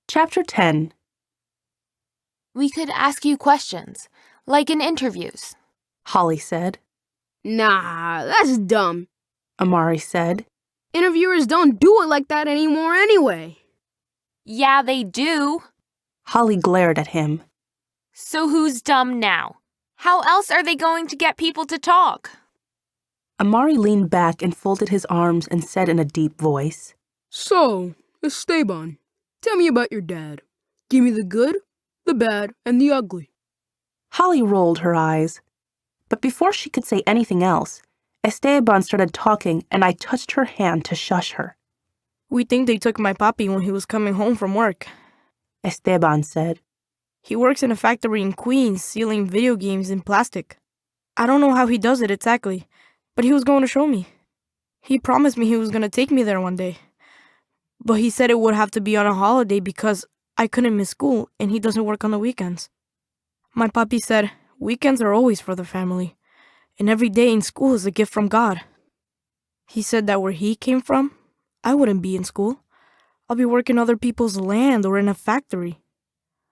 Chapter 10. We could ask you questions, like in interviews. Holly said. Nah, that's dumb. Amari said. Interviewers don't do it like that anymore anyway. Yeah, they do. Holly glared at him. So who's dumb now? How else are they going to get people to talk? Amari leaned back and folded his arms and said in a deep voice. So, Esteban, tell me about your dad. Give me the good, the bad, and the ugly. Holly rolled her eyes. But before she could say anything else, Esteban started talking and I touched her hand to shush her. We think they took my papi when he was coming home from work. Esteban said. He works in a factory in Queens sealing video games in plastic. I don't know how he does it exactly, but he was going to show me. He promised me he was going to take me there one day. But he said it would have to be on a holiday because I couldn't miss school and he doesn't work on the weekends. My papi said weekends are always for the family, and every day in school is a gift from God. He said that where he came from, I wouldn't be in school. I'll be working other people's land or in a factory.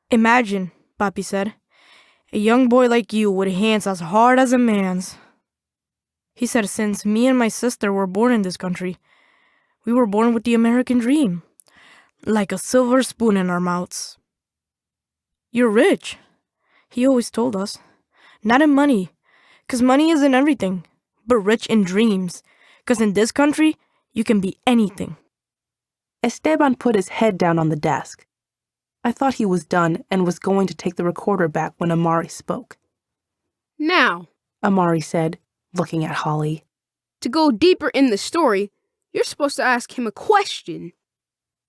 Imagine, papi said, a young boy like you with hands as hard as a man's. He said since me and my sister were born in this country, we were born with the American dream, like a silver spoon in our mouths. You're rich, he always told us. Not in money, 'cause money isn't everything, but rich in dreams, 'cause in this country, you can be anything. Esteban put his head down on the desk. I thought he was done and was going to take the recorder back when Amari spoke. Now, Amari said, looking at Holly. to go deeper in the story, you're supposed to ask him a question.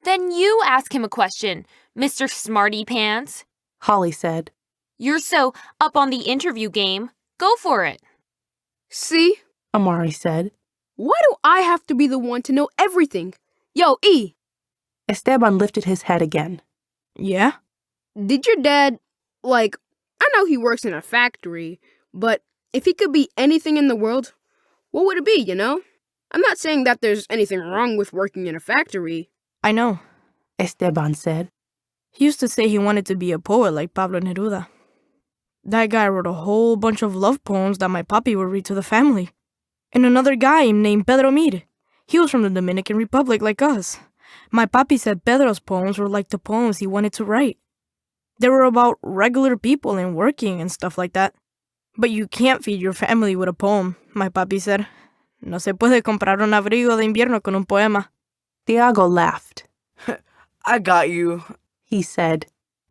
Then you ask him a question, Mr. Smarty Pants. Holly said. You're so up on the interview game. Go for it. See? Amari said. Why do I have to be the one to know everything? Yo, E! Esteban lifted his head again. Yeah? Did your dad, I know he works in a factory, but if he could be anything in the world, what would it be, you know? I'm not saying that there's anything wrong with working in a factory. I know, Esteban said. He used to say he wanted to be a poet like Pablo Neruda. That guy wrote a whole bunch of love poems that my papi would read to the family. And another guy named Pedro Mir. He was from the Dominican Republic like us. My papi said Pedro's poems were like the poems he wanted to write. They were about regular people and working and stuff like that. But you can't feed your family with a poem, my papi said. No se puede comprar un abrigo de invierno con un poema. Diago laughed. I got you. He said.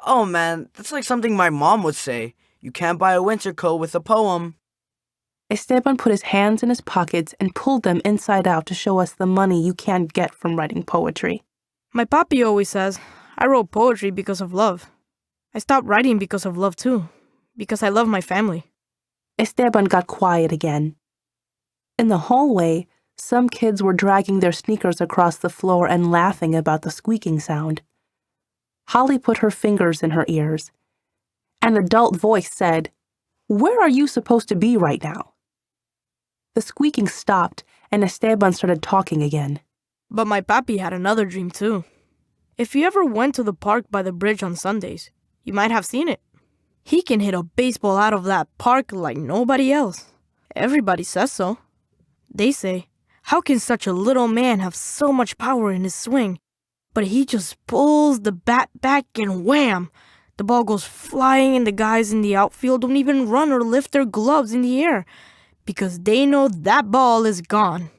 Oh man, that's like something my mom would say. You can't buy a winter coat with a poem. Esteban put his hands in his pockets and pulled them inside out to show us the money you can't get from writing poetry. My papi always says, I wrote poetry because of love. I stopped writing because of love too, because I love my family. Esteban got quiet again. In the hallway, some kids were dragging their sneakers across the floor and laughing about the squeaking sound. Holly put her fingers in her ears. An adult voice said, "Where are you supposed to be right now?" The squeaking stopped, and Esteban started talking again. But my papi had another dream too. If you ever went to the park by the bridge on Sundays, you might have seen it. He can hit a baseball out of that park like nobody else. Everybody says so. They say, how can such a little man have so much power in his swing? But he just pulls the bat back and wham! The ball goes flying and the guys in the outfield don't even run or lift their gloves in the air because they know that ball is gone.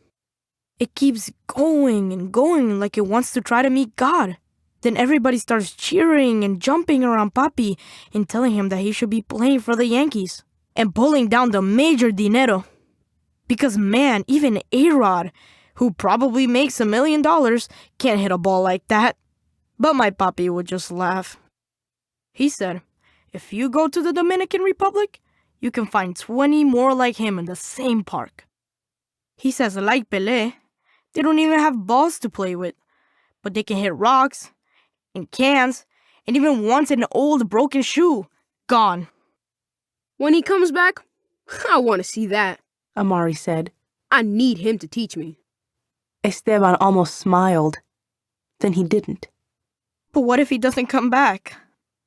It keeps going and going like it wants to try to meet God. Then everybody starts cheering and jumping around Papi and telling him that he should be playing for the Yankees and pulling down the major dinero. Because man, even A-Rod, who probably makes $1 million, can't hit a ball like that. But my papi would just laugh. He said, if you go to the Dominican Republic, you can find 20 more like him in the same park. He says, like Pelé, they don't even have balls to play with, but they can hit rocks and cans and even once an old broken shoe. Gone. When he comes back, I want to see that. Amari said. I need him to teach me. Esteban almost smiled. Then he didn't. But what if he doesn't come back?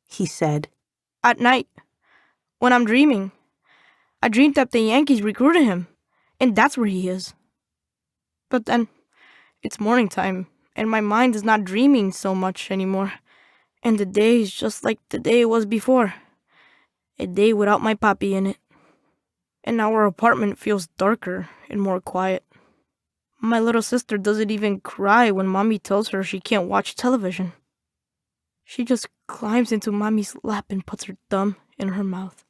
he said. At night, when I'm dreaming, I dreamed that the Yankees recruited him, and that's where he is. But then, it's morning time, and my mind is not dreaming so much anymore, and the day is just like the day it was before. A day without my papi in it. And now our apartment feels darker and more quiet. My little sister doesn't even cry when mommy tells her she can't watch television. She just climbs into mommy's lap and puts her thumb in her mouth.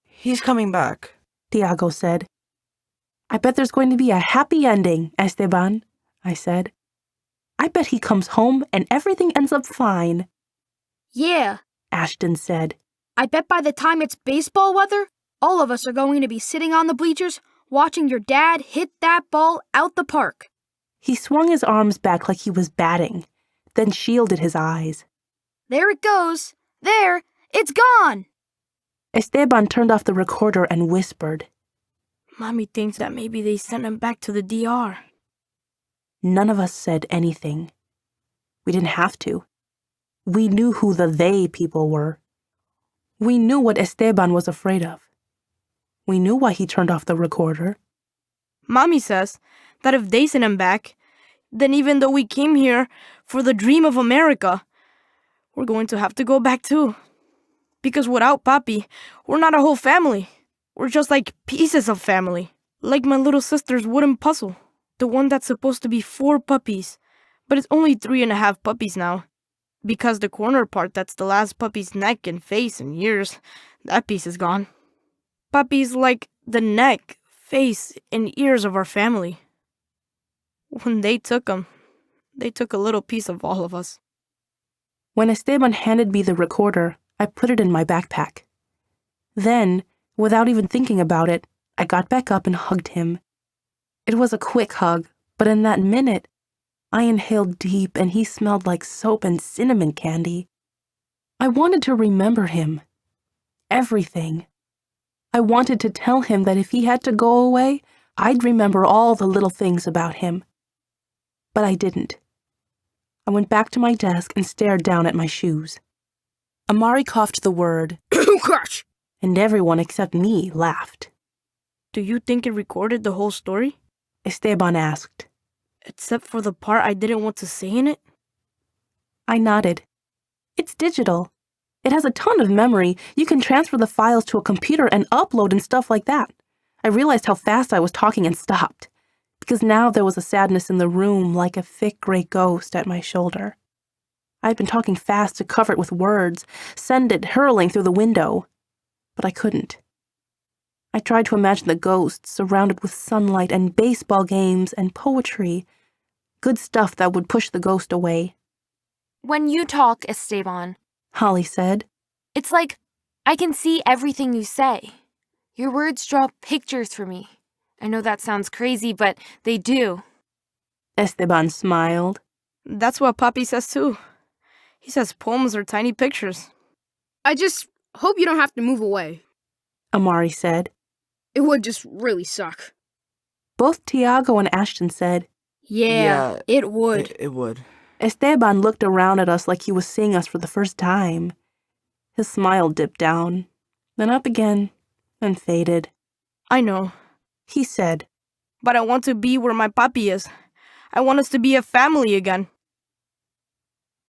He's coming back. Tiago said. I bet there's going to be a happy ending, Esteban, I said. I bet he comes home and everything ends up fine, Yeah, Ashton said. I bet by the time it's baseball weather, all of us are going to be sitting on the bleachers watching your dad hit that ball out the park. He swung his arms back like he was batting, then shielded his eyes. There it goes. There, it's gone. Esteban turned off the recorder and whispered. Mommy thinks that maybe they sent him back to the DR. None of us said anything. We didn't have to. We knew who the they people were. We knew what Esteban was afraid of. We knew why he turned off the recorder. Mommy says that if they send him back, then even though we came here for the dream of America, we're going to have to go back too. Because without Papi, we're not a whole family. We're just like pieces of family. Like my little sister's wooden puzzle. The one that's supposed to be 4 puppies. But it's only 3.5 puppies now. Because the corner part that's the last puppy's neck and face and ears, that piece is gone. Puppy's like the neck, face, and ears of our family. When they took them, they took a little piece of all of us. When Esteban handed me the recorder, I put it in my backpack. Then, without even thinking about it, I got back up and hugged him. It was a quick hug, but in that minute, I inhaled deep and he smelled like soap and cinnamon candy. I wanted to remember him. Everything. I wanted to tell him that if he had to go away, I'd remember all the little things about him. But I didn't. I went back to my desk and stared down at my shoes. Amari coughed the word, Gosh! and everyone except me laughed. Do you think it recorded the whole story? Esteban asked. Except for the part I didn't want to say in it? I nodded. It's digital. It has a ton of memory. You can transfer the files to a computer and upload and stuff like that. I realized how fast I was talking and stopped, because now there was a sadness in the room like a thick gray ghost at my shoulder. I had been talking fast to cover it with words, send it hurling through the window, but I couldn't. I tried to imagine the ghost surrounded with sunlight and baseball games and poetry, good stuff that would push the ghost away. When you talk, Esteban, Holly said. it's like I can see everything you say. Your words draw pictures for me. I know that sounds crazy, but they do. Esteban smiled. That's what Papi says too. He says poems are tiny pictures. I just hope you don't have to move away. Amari said. It would just really suck. Both Tiago and Ashton said. Yeah, it would. It would. Esteban looked around at us like he was seeing us for the first time. His smile dipped down, then up again, and faded. I know, He said, but I want to be where my papi is. I want us to be a family again.